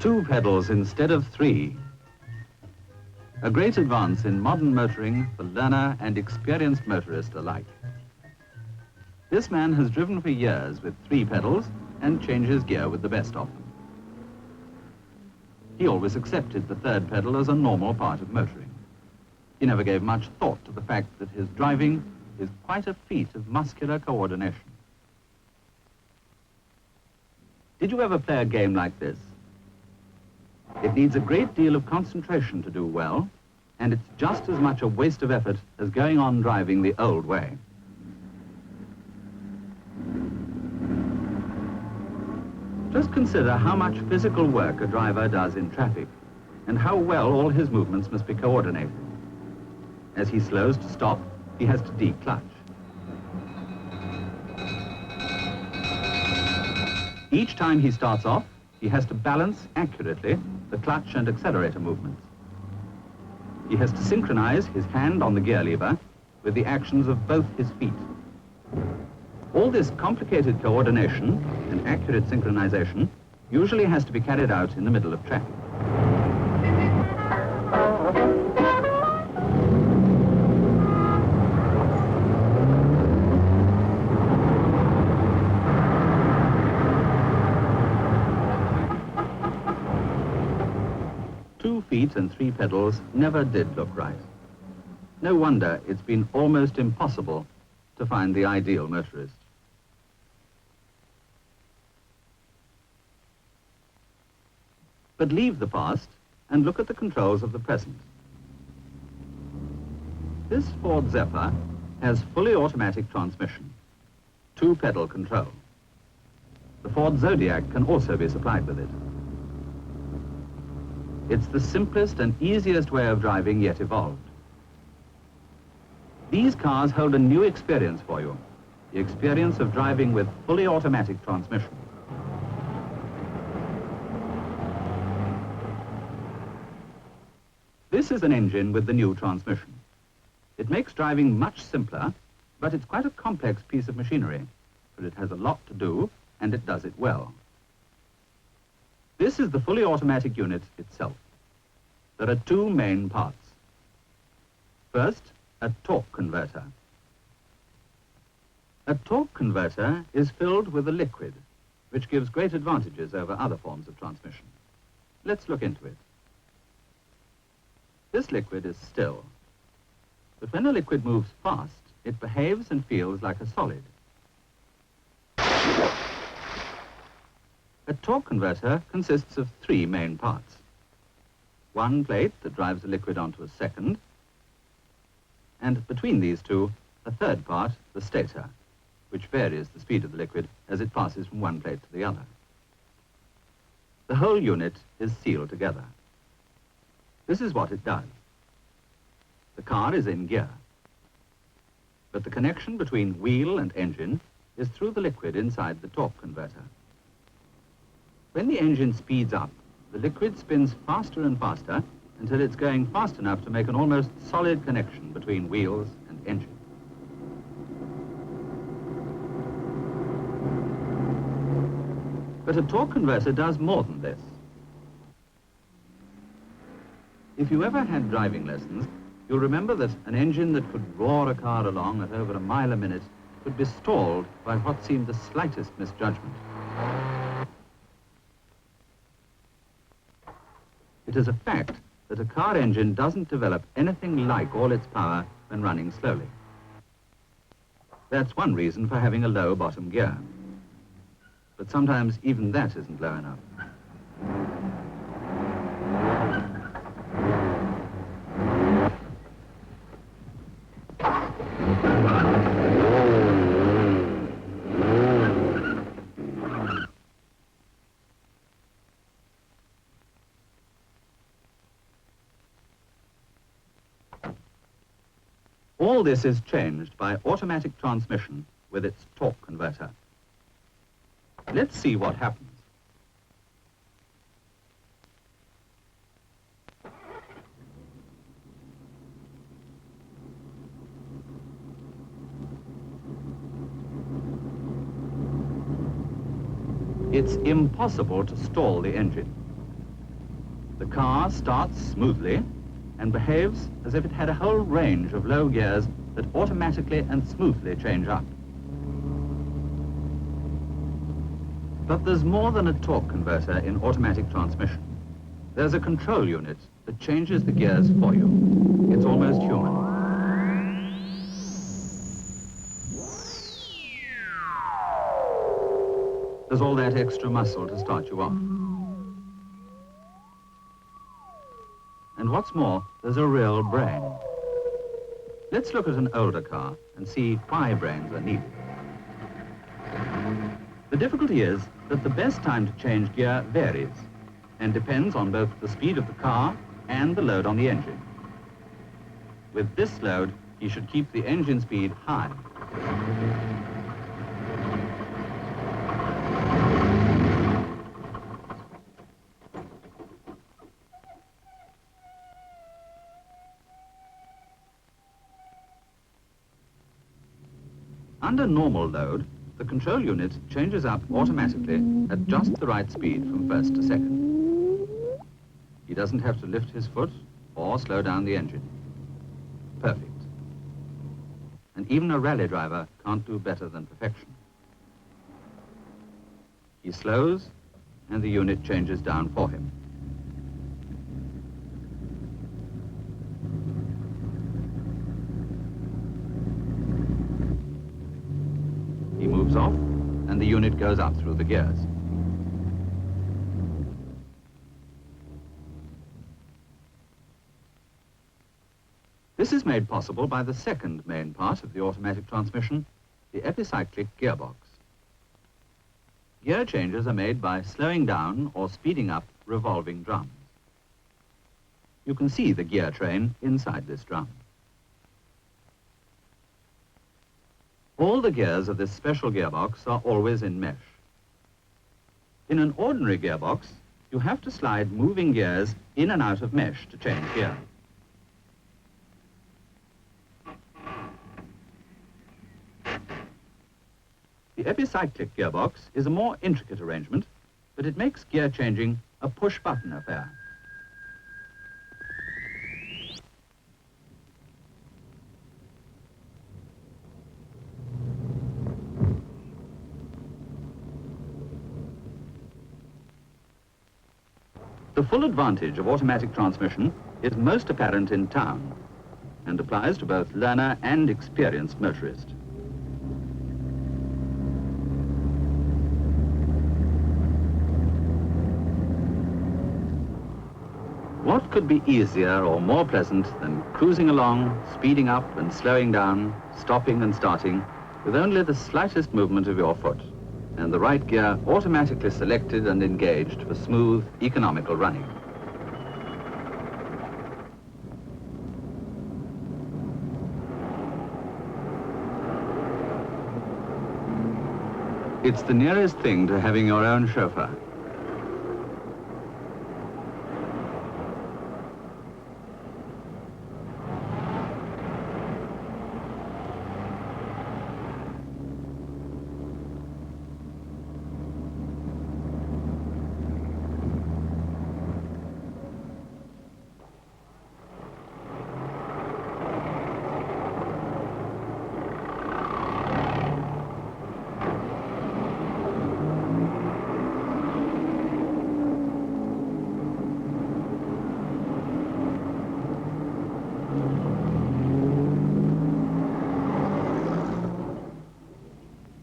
2 pedals instead of 3. A great advance in modern motoring for learner and experienced motorist alike. This man has driven for years with 3 pedals and changes gear with the best of them. He always accepted the 3rd pedal as a normal part of motoring. He never gave much thought to the fact that his driving is quite a feat of muscular coordination. Did you ever play a game like this? It needs a great deal of concentration to do well, and it's just as much a waste of effort as going on driving the old way. Just consider how much physical work a driver does in traffic, and how well all his movements must be coordinated. As he slows to stop, he has to declutch. Each time he starts off, he has to balance accurately the clutch and accelerator movements. He has to synchronize his hand on the gear lever with the actions of both his feet. All this complicated coordination and accurate synchronization usually has to be carried out in the middle of traffic. Feet and 3 pedals never did look right. No wonder it's been almost impossible to find the ideal motorist. But leave the past and look at the controls of the present. This Ford Zephyr has fully automatic transmission, 2-pedal control. The Ford Zodiac can also be supplied with it. It's the simplest and easiest way of driving yet evolved. These cars hold a new experience for you, the experience of driving with fully automatic transmission. This is an engine with the new transmission. It makes driving much simpler, but it's quite a complex piece of machinery, but it has a lot to do, and it does it well. This is the fully automatic unit itself. There are 2 main parts. First, a torque converter. A torque converter is filled with a liquid, which gives great advantages over other forms of transmission. Let's look into it. This liquid is still, but when a liquid moves fast, it behaves and feels like a solid. A torque converter consists of 3 main parts. 1 plate that drives the liquid onto a second, and between these 2, a 3rd part, the stator, which varies the speed of the liquid as it passes from one plate to the other. The whole unit is sealed together. This is what it does. The car is in gear, but the connection between wheel and engine is through the liquid inside the torque converter. When the engine speeds up, the liquid spins faster and faster until it's going fast enough to make an almost solid connection between wheels and engine. But a torque converter does more than this. If you ever had driving lessons, you'll remember that an engine that could roar a car along at over a mile a minute could be stalled by what seemed the slightest misjudgment. It is a fact that a car engine doesn't develop anything like all its power when running slowly. That's one reason for having a low bottom gear. But sometimes even that isn't low enough. All this is changed by automatic transmission with its torque converter. Let's see what happens. It's impossible to stall the engine. The car starts smoothly and behaves as if it had a whole range of low gears that automatically and smoothly change up. But there's more than a torque converter in automatic transmission. There's a control unit that changes the gears for you. It's almost human. There's all that extra muscle to start you off. And what's more, there's a real brain. Let's look at an older car and see why brains are needed. The difficulty is that the best time to change gear varies and depends on both the speed of the car and the load on the engine. With this load, you should keep the engine speed high. Under normal load, the control unit changes up automatically at just the right speed from first to second. He doesn't have to lift his foot or slow down the engine. Perfect. And even a rally driver can't do better than perfection. He slows, and the unit changes down for him. He moves off, and the unit goes up through the gears. This is made possible by the second main part of the automatic transmission, the epicyclic gearbox. Gear changes are made by slowing down or speeding up revolving drums. You can see the gear train inside this drum. All the gears of this special gearbox are always in mesh. In an ordinary gearbox, you have to slide moving gears in and out of mesh to change gear. The epicyclic gearbox is a more intricate arrangement, but it makes gear changing a push-button affair. The full advantage of automatic transmission is most apparent in town and applies to both learner and experienced motorist. What could be easier or more pleasant than cruising along, speeding up and slowing down, stopping and starting, with only the slightest movement of your foot, and the right gear automatically selected and engaged for smooth, economical running. It's the nearest thing to having your own chauffeur.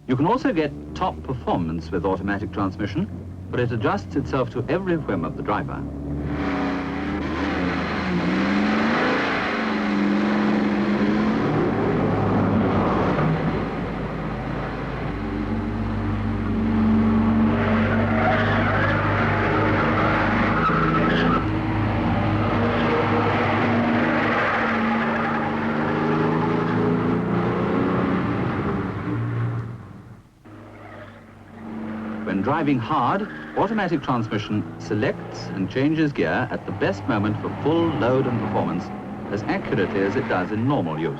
You can also get top performance with automatic transmission, but it adjusts itself to every whim of the driver. When driving hard, automatic transmission selects and changes gear at the best moment for full load and performance as accurately as it does in normal use.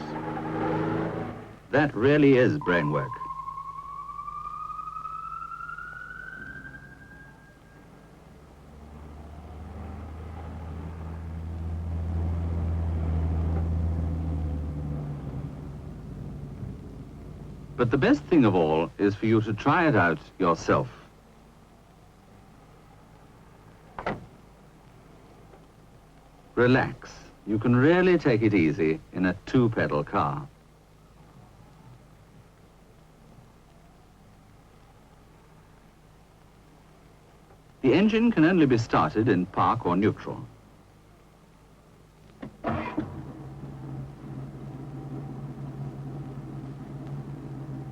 That really is brain work. But the best thing of all is for you to try it out yourself. Relax. You can really take it easy in a two-pedal car. The engine can only be started in park or neutral.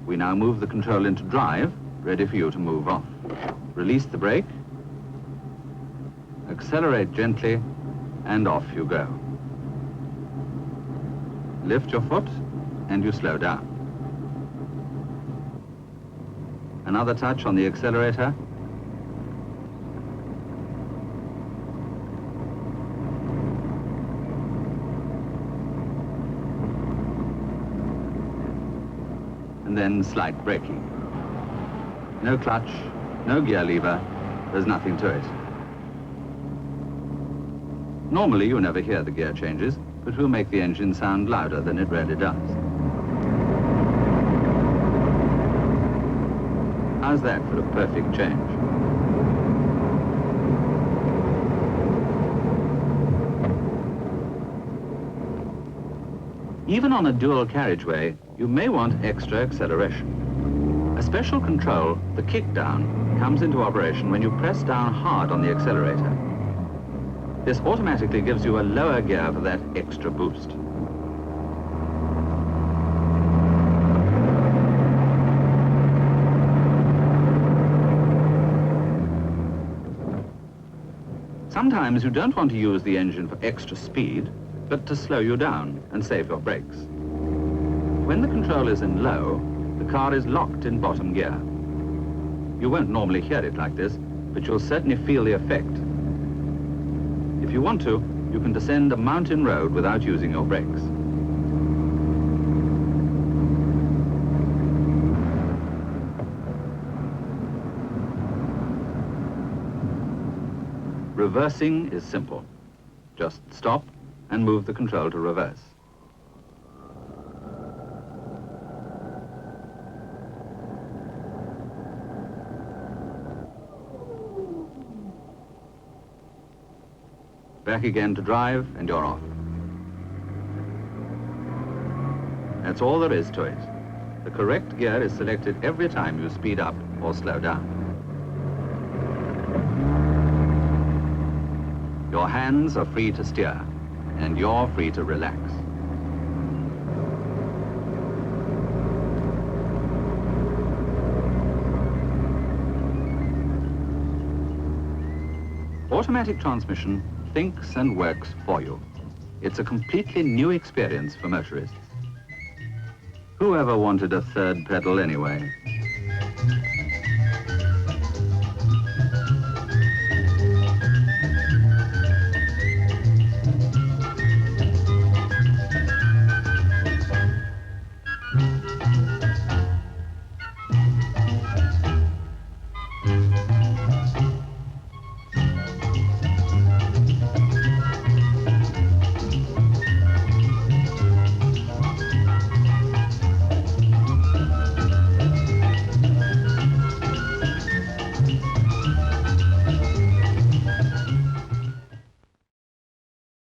We now move the control into drive, ready for you to move off. Release the brake, accelerate gently, and off you go. Lift your foot, and you slow down. Another touch on the accelerator. And then slight braking. No clutch, no gear lever, there's nothing to it. Normally you never hear the gear changes, but we'll make the engine sound louder than it really does. How's that for a perfect change? Even on a dual carriageway, you may want extra acceleration. A special control, the kickdown, comes into operation when you press down hard on the accelerator. This automatically gives you a lower gear for that extra boost. Sometimes you don't want to use the engine for extra speed, but to slow you down and save your brakes. When the control is in low, the car is locked in bottom gear. You won't normally hear it like this, but you'll certainly feel the effect. If you want to, you can descend a mountain road without using your brakes. Reversing is simple. Just stop and move the control to reverse. Back again to drive, and you're off. That's all there is to it. The correct gear is selected every time you speed up or slow down. Your hands are free to steer, and you're free to relax. Automatic transmission thinks and works for you. It's a completely new experience for motorists. Whoever wanted a third pedal anyway?